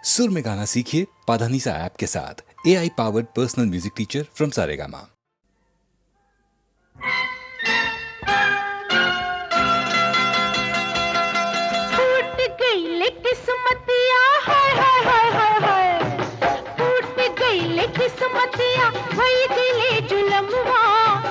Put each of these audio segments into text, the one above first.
सुर में गाना सीखिए पाधानीसा ऐप के साथ। AI powered personal music teacher from Saregama. फूट गई किस्मतिया, हाय हाय हाय हाय हाय। फूट गई किस्मतिया, वही दिले जुलमवा।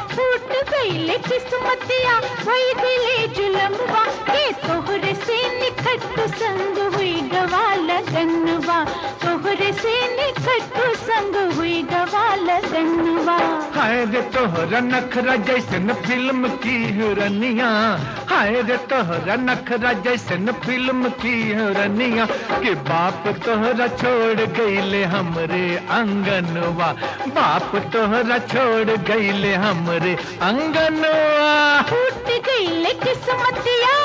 फूट गई किस्मतिया, वही दिले जुलमवा। के तोहरे से निखट संग हुई गवा लगनवा। तोहरे से निखट संग हुई गवा लगनवा। हाय रे तोहरा नखरा जैसन फिल्म की हिरनिया। हाय रे तोहरा नखरा जैसन फिल्म की हिरनिया। के बाप तोहरा छोड़ गईले हमरे अंगनवा। बाप तोहरा छोड़ गईले हमरे अंगनवा। फूट गई किस्मतिया।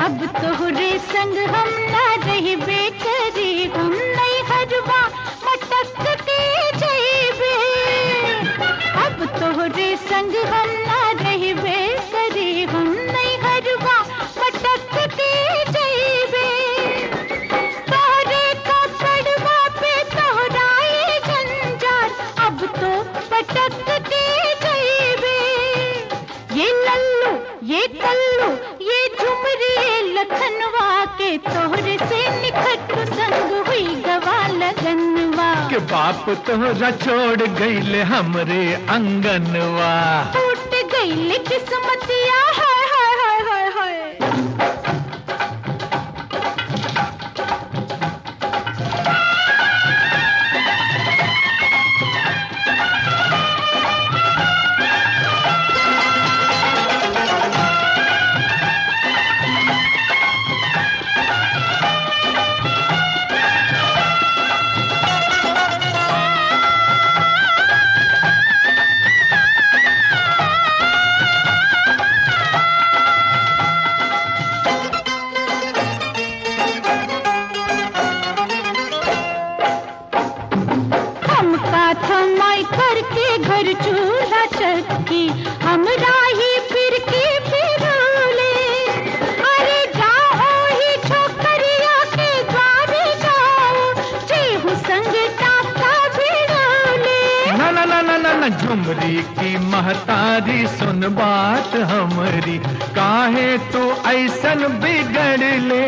अब तोहरे संग हम ना रही बेकरी। हम नहीं हरवा मटक के जइबे। अब तोहरे संग हम ना रही बेकरी। हम नहीं हरवा मटक के जइबे। तोहरे कपड़वा पे तोहराए जंजार। अब तो पटक के जइबे। ये लल्लू ये कल्लू ये झुमरी लखनवा। के तोहरे से निखट संग हुई गवा लगनवा। के बाप तोहरा छोड़ गईले हमरे अंगनवा। टूट गई किस्मतिया, हाय हाय हाय हाय हाय। हमका थमाई करके घर चूल्हा चक्की। हमरा ही फिर के फिरोले। अरे जाओ ही छोकरिया के द्वारे जाओ। जेहू संग टाका भिड़ोले। ना ना ना ना ना ना झुमरी की महतारी सुन बात हमरी। काहे तू ऐसन बिगड़ ले।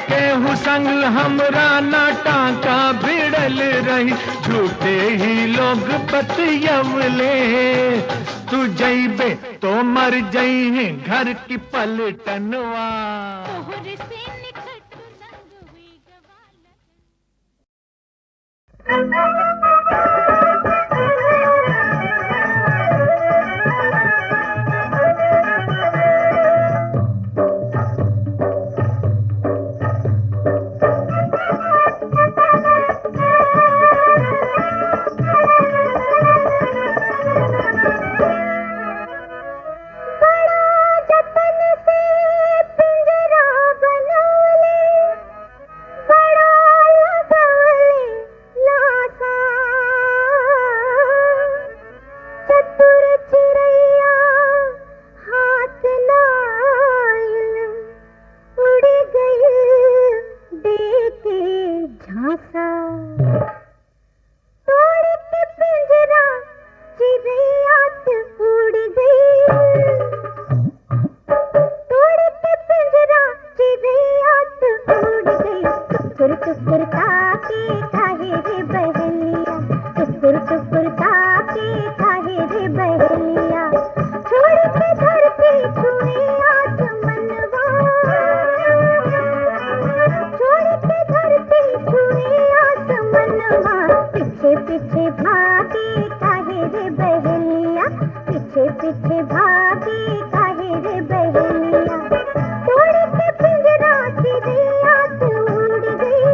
केहू संग हमरा ना टाका भिड़ल रही। झूठे ही लोग बतियवले। तू जइबे तो मर जइहे घर की पलटनवा। तोहरे से निखट संग हुई गवा पीछे भागी काहे रे बहनिया, तोड़ के पिंजरा चिड़िया तू उड़ गई।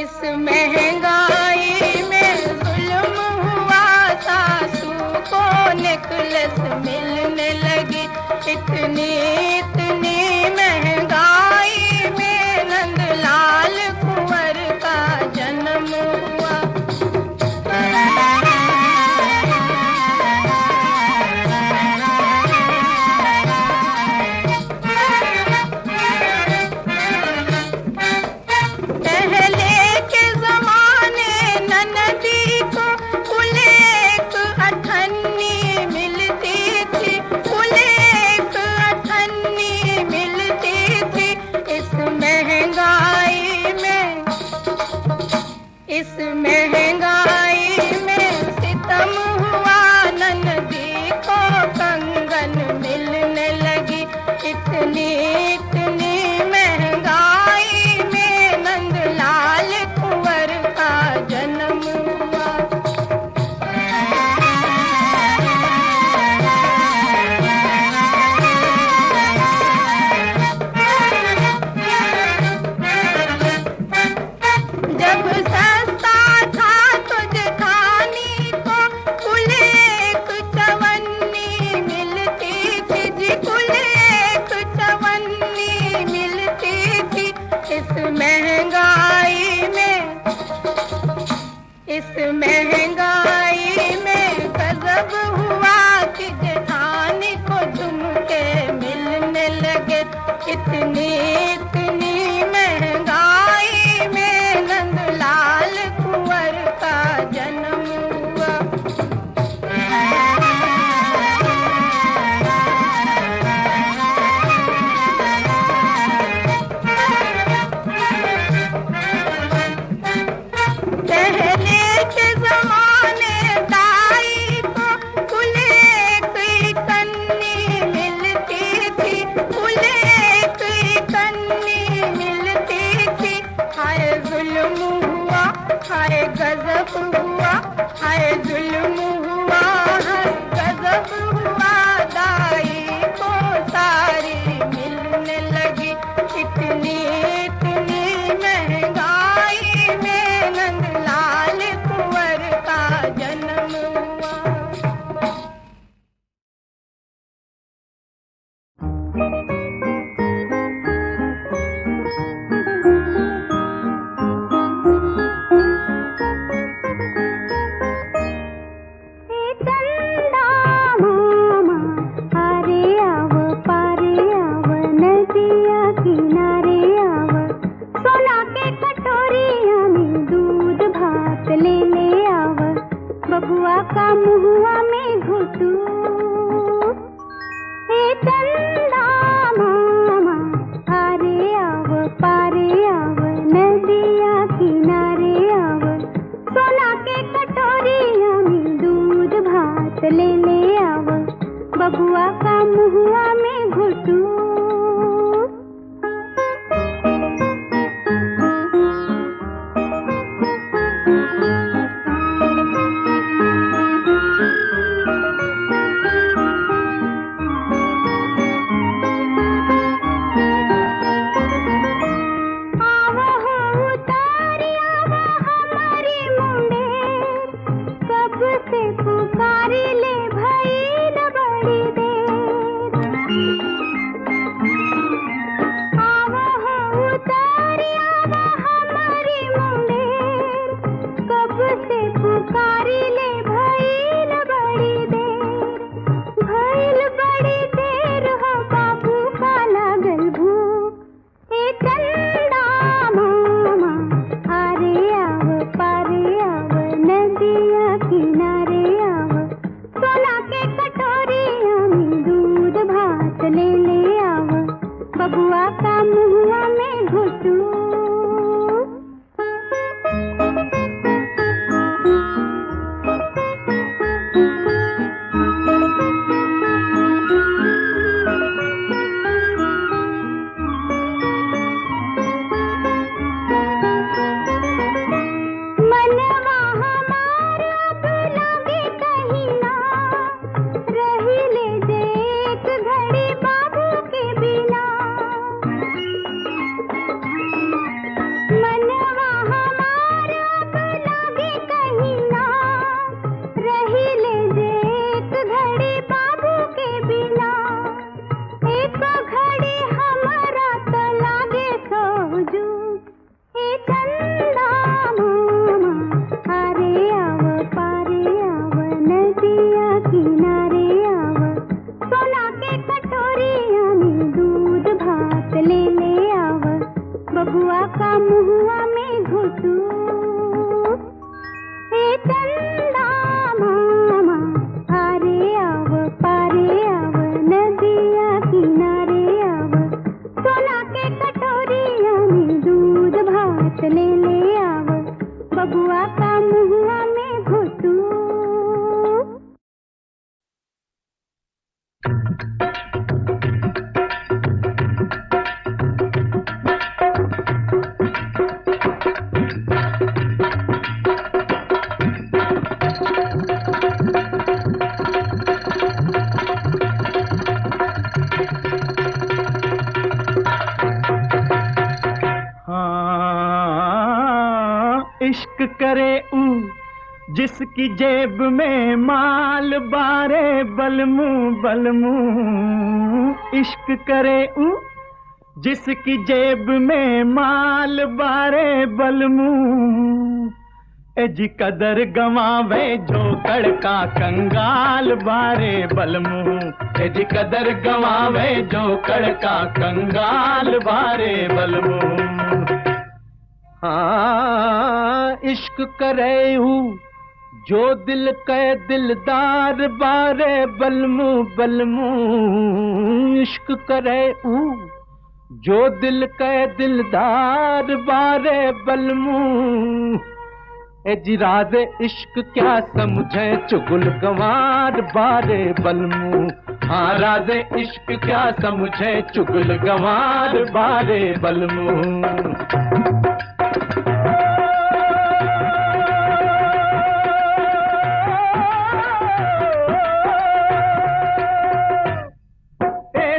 इस महंगाई में जुल्म हुआ, सासू को नेकलेस मिलने लगी। इतनी इतनी महंगाई में नंदलाल कुंवर का जन्म हुआ। पहले के जमाने ननदी को कुल एक अठन्नी मिलती थी, कुल एक अठन्नी मिलती थी। इस महंगाई में, इस महंगाई में सितम हुआ, ननदी को कंगन मिलने लगी। इतनी इतनी महंगाई में नंदलाल कुंवर का जन्म हुआ। जब सस्ता था तो जेठानी को कुल एक चवन्नी मिलती थी जी, कुल एक चवन्नी मिलती थी। इस महंगाई में, इस महंगाई में गजब हुआ कि जेठानी को झुमके मिलने लगे। इतनी इतनी महंगाई में नंदलाल कुंवर का जन्म हुआ। पहले के जमाने इश्क करे ऊ जिसकी जेब में माल बारे बलमू बलमू, इश्क करे ऊ जिसकी जेब में माल बारे बलमू, ए जी कदर गवावे जो कड़का कंगाल बारे बलमू, ए जी कदर गवावे जो कड़का कंगाल बारे बलमू। हाँ इश्क करे हूँ जो दिल के दिलदार बारे बलमू बलमू, इश्क करे हूँ जो दिल के दिलदार बारे बलमू, ए जी राज़े इश्क क्या समझे चुगल गंवार बारे बलमू, हाँ राज़े इश्क क्या समझे चुगल गंवार बारे बलमू।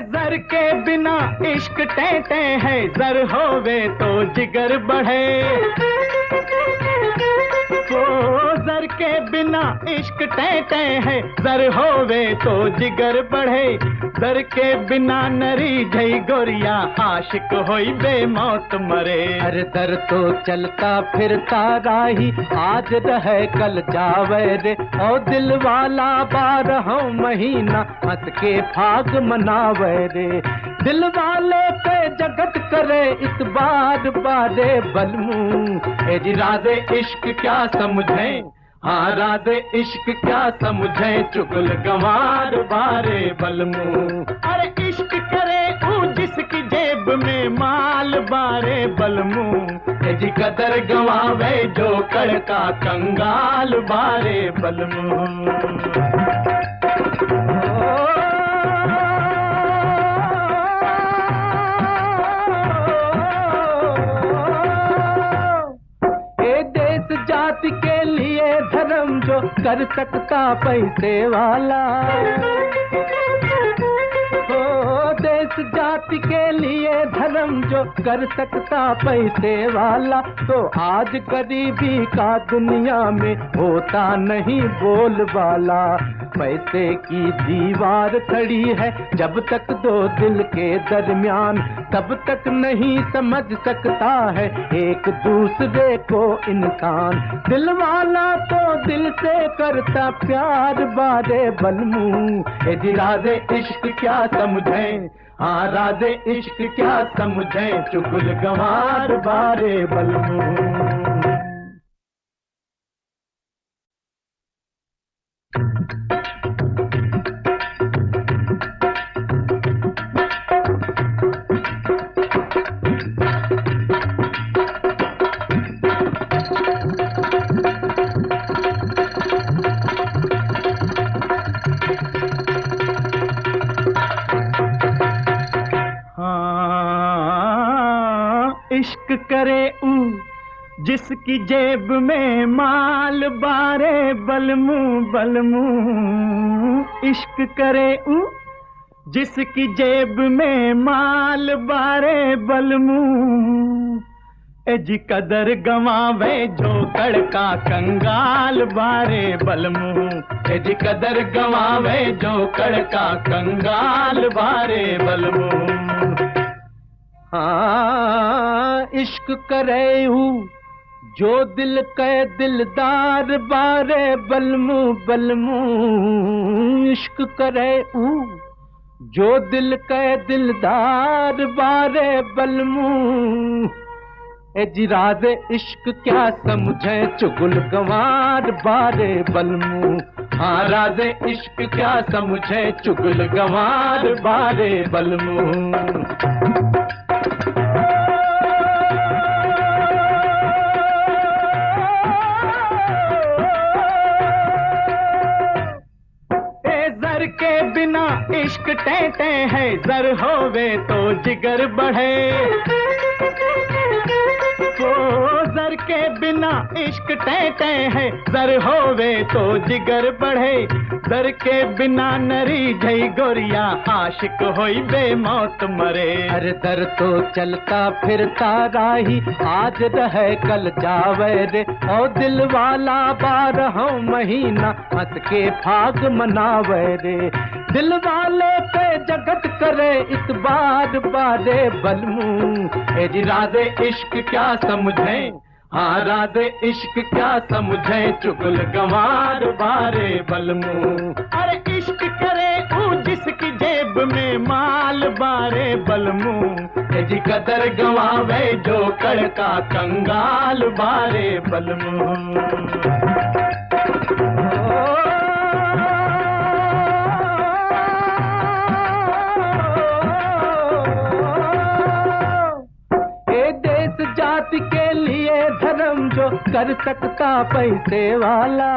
जर के बिना इश्क टेटे है, जर होवे तो जिगर बढ़े, जर के बिना इश्क टेटे है, जर होवे तो जिगर बढ़े, जर के बिना नरी जई गोरिया आशिक होई बेमौत मरे। अरे दर तो चलता फिरता राही आज रहे कल जावे रे, ओ दिल वाला 12 महीना हंस के फाग मनावे रे, दिल वाले पे जगत करे इतबार बारे बलमू, ए जी राज़े इश्क क्या समझे, हाँ राज़े इश्क क्या समझे चुगल गंवार बारे बलमू। अरे इश्क करे ऊ जिसकी जेब में माल बारे बलमू, ए जी कदर गंवावे जो कड़का कंगाल बारे बलमू। जाति के लिए धर्म जो कर सकता पैसे वाला, देश जाति के लिए धर्म जो कर सकता पैसे वाला, तो आज गरीबी का दुनिया में होता नहीं बोलबाला। पैसे की दीवार खड़ी है जब तक दो दिल के दरमियान, तब तक नहीं समझ सकता है एक दूसरे को इंसान, दिल वाला तो दिल से करता प्यार बारे बलमू, ए जी राज़े इश्क क्या समझे, हाँ राज़े इश्क क्या समझे चुगल गंवार बारे बलमू। इश्क करे ऊ जिसकी जेब में माल बारे बलमू बलमू, इश्क करे ऊ जिसकी जेब में माल बारे बलमू, ए जी कदर गंवावे जो कड़का कंगाल बारे बलमू, ए जी कदर गंवावे जो कड़का कंगाल बारे बलमू। हाँ इश्क करे हूँ जो दिल के दिलदार बारे बलमू बलमू, इश्क करे हूँ जो दिल के दिलदार बारे बलमू, ए जी राज़े इश्क क्या समझे चुगल गंवार बारे बलमू, हाँ राज़े इश्क क्या समझे चुगल गंवार बारे बलमू। जर के बिना इश्क टेटे है, जर होवे तो जिगर बढ़े, जर के बिना इश्क तय तय है, जर होवे तो जिगर बढ़े। जर के बिना नरी जई गोरिया, आशिक होई बेमौत मरे। अरे दर तो चलता फिरता राही, आज रहे कल जावे रे। ओ दिल वाला 12 महीना हंस के फाग मनावे रे। दिल वाले पे जगत करे इतबार बारे बलमू। ए जी राज़े इश्क क्या समझे, हाँ राज़े इश्क क्या समझे, चुगल गंवार बारे बलमू। अरे इश्क करे ऊ जिसकी जेब में माल बारे बलमू। ए जी कदर गंवावे जो कड़का कंगाल बारे बलमू। जाति के लिए धर्म जो कर सकता पैसे वाला,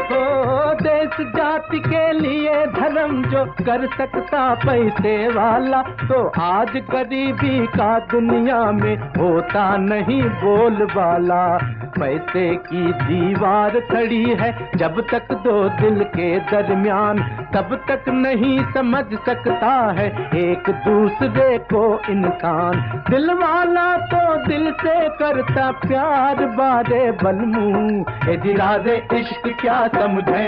हो देश जाति के लिए धर्म जो कर सकता पैसे वाला, तो आज गरीबी का दुनिया में होता नहीं बोलबाला। पैसे की दीवार खड़ी है जब तक दो दिल के दरमियान, तब तक नहीं समझ सकता है एक दूसरे को इंसान। दिल वाला तो दिल से करता प्यार बारे बलमू। ए जी राज़े इश्क क्या समझे,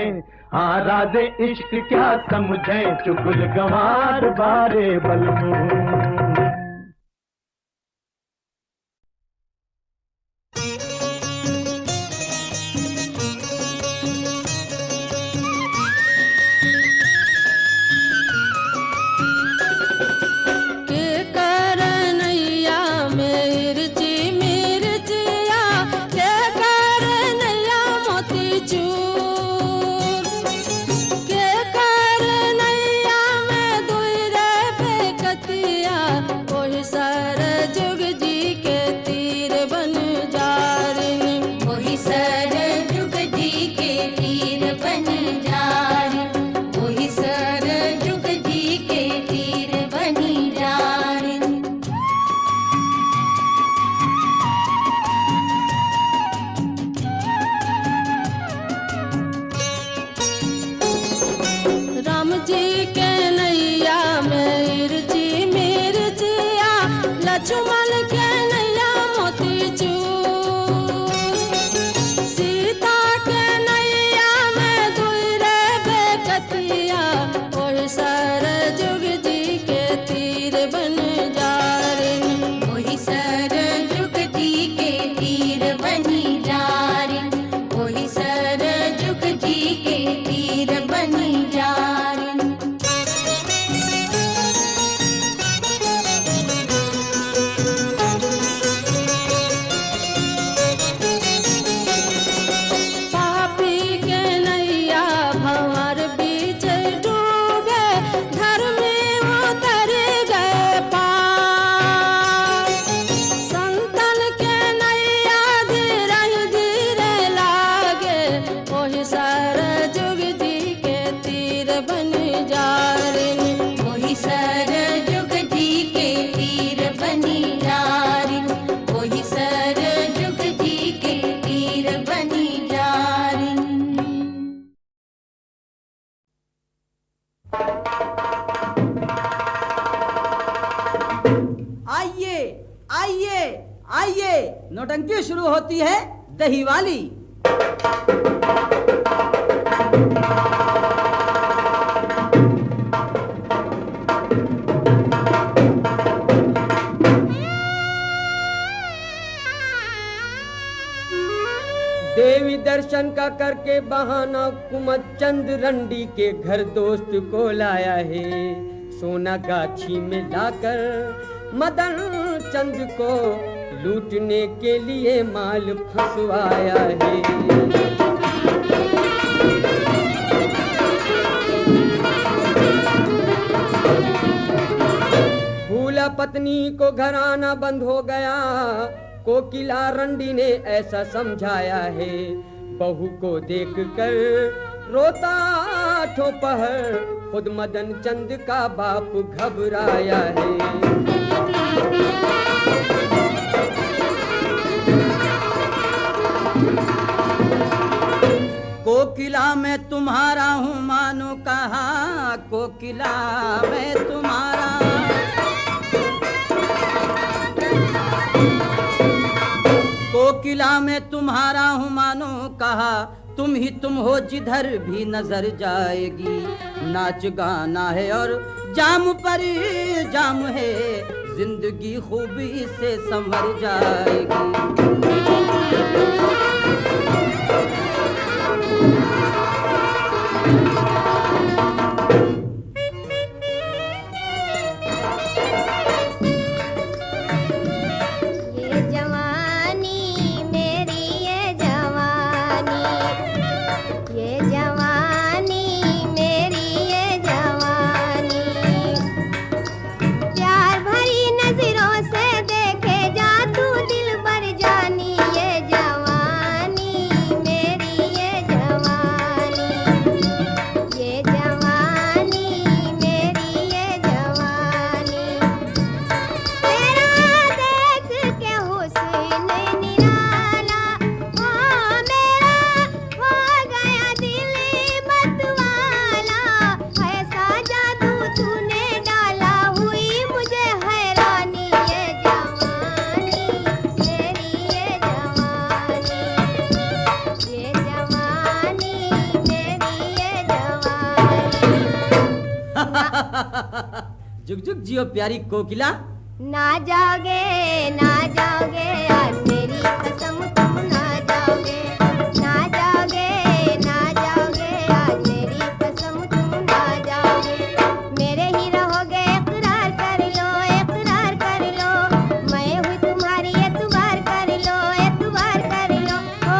हाँ राज़े इश्क क्या समझे, चुगल गंवार बारे बलमू। नौटंकी शुरू होती है दही वाली। देवी दर्शन का करके बहाना कुमत चंद रंडी के घर दोस्त को लाया है। सोना गाछी में लाकर मदन चंद को लूटने के लिए माल फंसवाया है। भूला पत्नी को घर आना बंद हो गया, कोकिला रंडी ने ऐसा समझाया है। बहू को देखकर रोता ठोपहर, खुद मदन चंद का बाप घबराया है। कोकिला मैं तुम्हारा हूँ मानो कहा, कोकिला मैं तुम्हारा। कोकिला मैं तुम्हारा हूँ मानो कहा, तुम ही तुम हो जिधर भी नजर जाएगी। नाच गाना है और जाम पर जाम है, जिंदगी खूबी से संवर जाएगी। जुग जुग जियो प्यारी कोकिला। ना जाओगे आज मेरी कसम तुम ना जाओगे, ना जाओगे आज मेरी कसम तुम ना जाओगे। मेरे ही रहोगे इकरार कर लो, मैं हुई तुम्हारी एतबार कर लो। ओ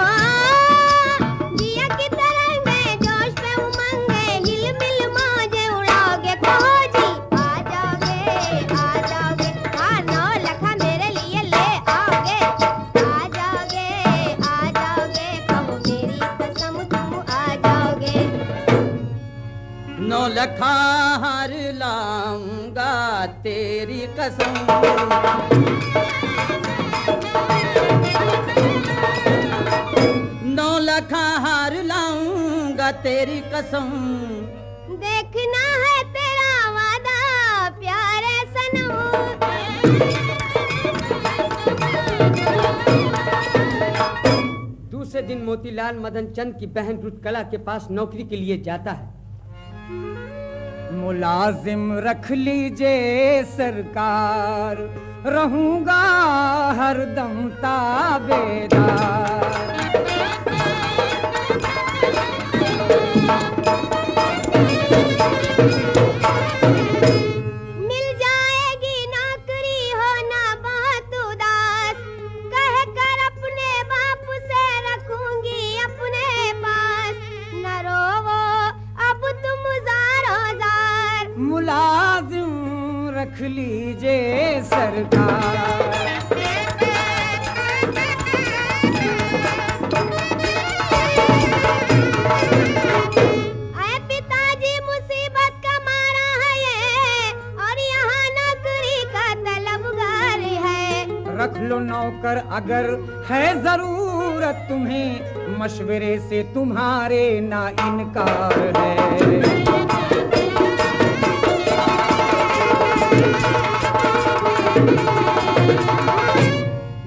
दिया की तरह में जोश पे उमंग है, हिल मिल मौजे उड़ाओगे। कहो जी आ जाओगे, हाँ 9 लखा मेरे लिए ले आओगे। आ जाओगे, कहो मेरी कसम तुम आ जाओगे। 9 लखा हार लाऊंगा तेरी कसम, 9 लखा हार लाऊंगा तेरी कसम। देखना है तेरा वादा प्यारे सनम। दूसरे दिन मोतीलाल मदन चंद की बहन रुतकला के पास नौकरी के लिए जाता है। मुलाजिम रख लीजिए सरकार, रहूंगा हरदम ताबेदार। मिल जाएगी नौकरी होना बहुत उदास, कह कर अपने बाप से रखूंगी अपने पास। न रोवो अब तुम जार। मुलाजिम रख लीजिए सरकार। अरे पिताजी मुसीबत का मारा है ये, और यहाँ नौकरी का तलबगार है। रख लो नौकर अगर है जरूरत तुम्हें, मशवरे से तुम्हारे ना इनकार है।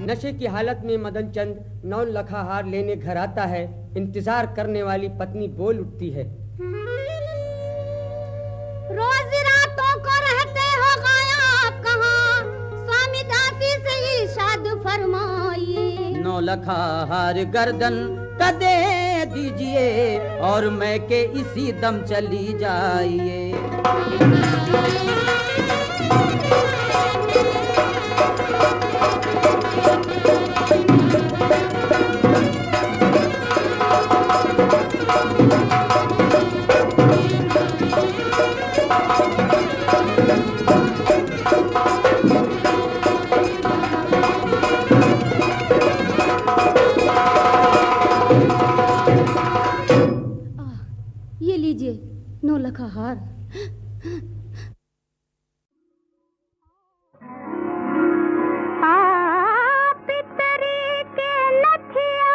नशे की हालत में मदन चंद 9 लखा हार लेने घर आता है। इंतजार करने वाली पत्नी बोल उठती है। रोज रातों को रहते हो गायब कहाँ, स्वामी दासी से इरशाद फरमाइए। 9 लखा हार गर्दन का दे दीजिए, और मैं के इसी दम चली जाइए। ये लीजिए 9 लखा हार। पितरी के लठिया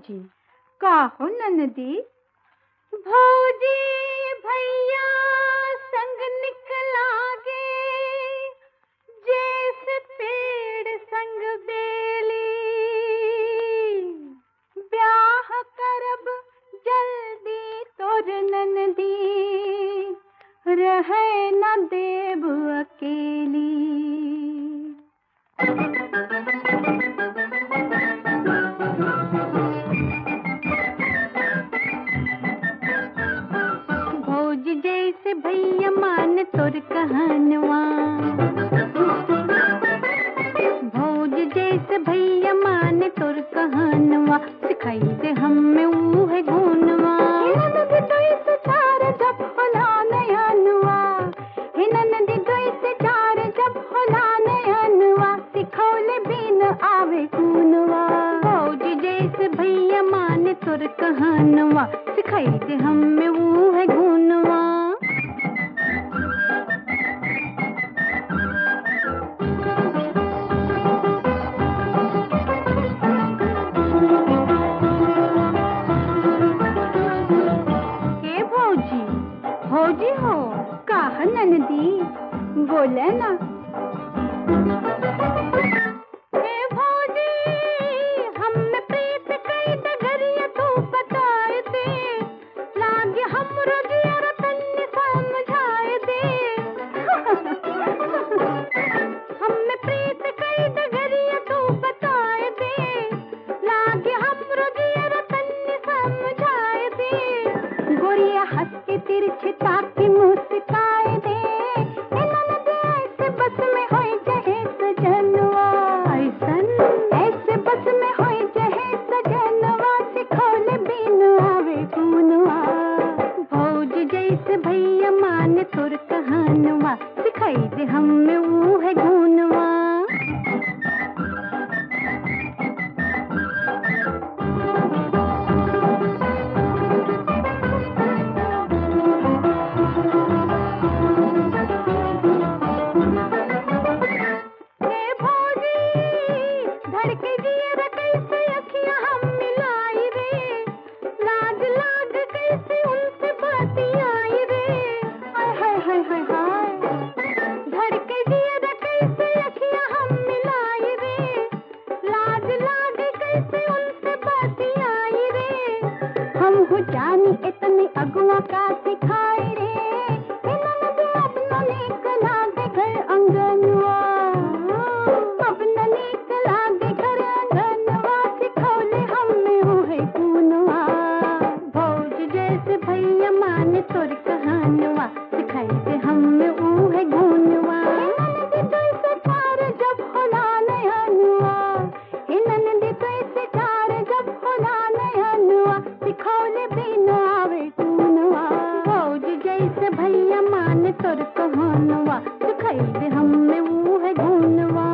भौजी का हो ननदी? भौजी भैया संग निकलागे जैसे पेड़ संग बेली, ब्याह करब जल्दी तोर ननदी, रहे न देव अकेली। भौजी जैसे भैया मान तोर कहनवा, भौजी जैसे भैया मान तोर कहनवा, सिखाई दे हमें ऊहे गुनवा। ननदी दोई से चार जब होला नयनवा, हे ननदी दोई से चार जब होला नयनवा, सिखौले बिन आवे गुनवा। भौजी जैसे भैया मान तोर कहनवा, सिखाई दे हमें ऊहे गुनवा। भौजी हो कहा ननदी बोले ना। हे भौजी हमने प्रीत कई डगरिया तू बताए दे, लागे हमरो जिया तन्ने समझाए दे। हमने प्रीत कई डगरिया तू बताए दे, लागे हमरो जिया तन्ने समझाए दे। गोरिया हंस के तिरछे ताकि मुस्काए दे, ननदी ऐसे बस में होई जहे सजनवा, ऐसे बस में होई जहे सजनवा, सिखौले बिन आवे गुनवा। भौजी जैसे भैया मान तोर कहनवा, सिखाई दे हमें ऊहे गुनवा। जानी इतनी अगुआ का सिखाए रे, ननदी अपना निकला दे घर अंगनवा, अपना निकला दे घर अंगनवा, सिखौले हमें ऊहे गुनवा। भौजी जैसे भैया मान तोर कहनवा, सिखाई दे हमें ऊहे गुनवा। ननदी कैसे चार जब होला नयनवा, हे ननदी कैसे चार जब होला नयनवा, सिखौले बिन आवे गुनवा। भौजी जैसे भैया मान तोर कहनवा, सिखाई दे हमें ऊहे गुनवा।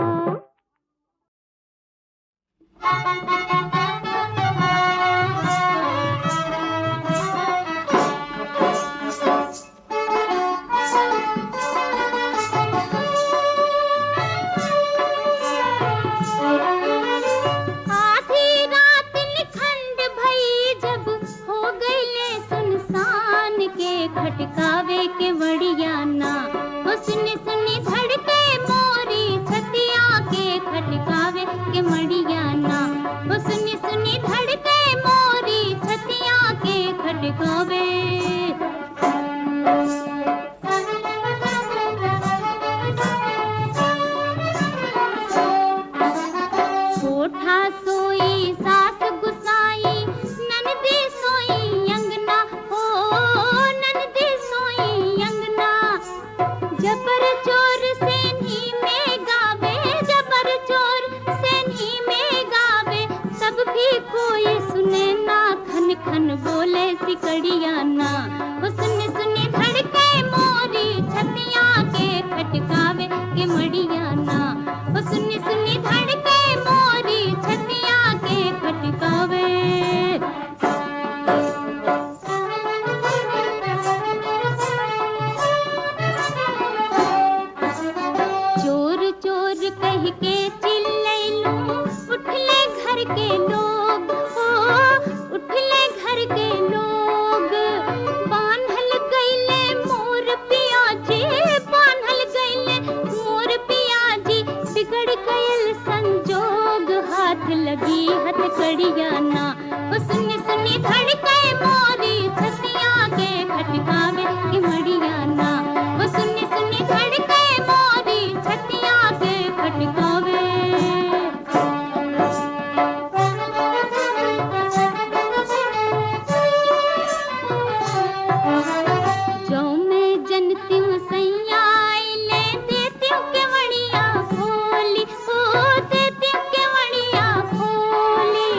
आधी रात निखंड भई जब हो गईले सुनसान के, खटकावे के वड़ियाना वो सुनी सुनी धड़के मोरी छतिया के, खटकावे के मड़ियाना वो सुनी सुनी धड़के मोरी छतिया के, खटकावे। कोठा सोई सास गुसाई, ननदी सोई अंगना, हो ननदी सोई अंगना। जबर चोर सेनी में गावे, जबर चोर सेनी में गावे, तब भी कोई सुने ना, खन खन बोले सिकड़ियाना वो सुनी सुनी धड़के मोरी छतिया के, खटकावे के मड़ियाना वो सुनी सुनी धड़के मोरी छतिया के, खटकावे। चोर चोर कह के चिल्लैलू, उठले घर के लोग, ओ मड़िया ना। ओ सुनी सुनी धड़के मोरी छतिया के खटकावे के मड़िया ना। ओ सुनी सुनी धड़के मोरी छतिया के खटकावे। जो मैं जनती हूँ सैया ले देती हूँ केवड़िया खोली, ओ देती हूँ केवड़िया खोली।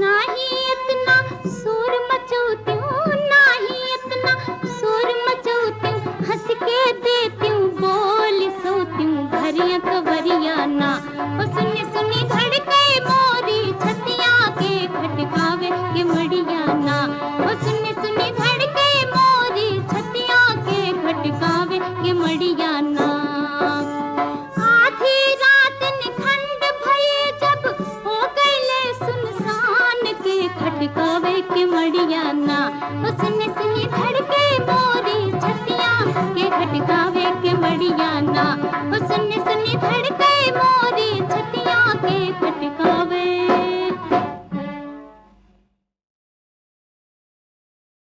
नाही इतना शोर मचाती हूँ, नाही इतना शोर मचाती हूँ, हंस के देती हूँ बोली, सोती हूँ भरिया कवरिया ना। ओ सुनी सुनी धड़के मोरी छतिया के खटकावे के मड़िया ना। ओ सुनी सुनी धड़के मोरी छतिया के खटकावे के मड़िया ना। आधी रात निखंड भये जब हो गईले सुनसान के खटकावे के मड़िया ना। ओ सुनी सुनी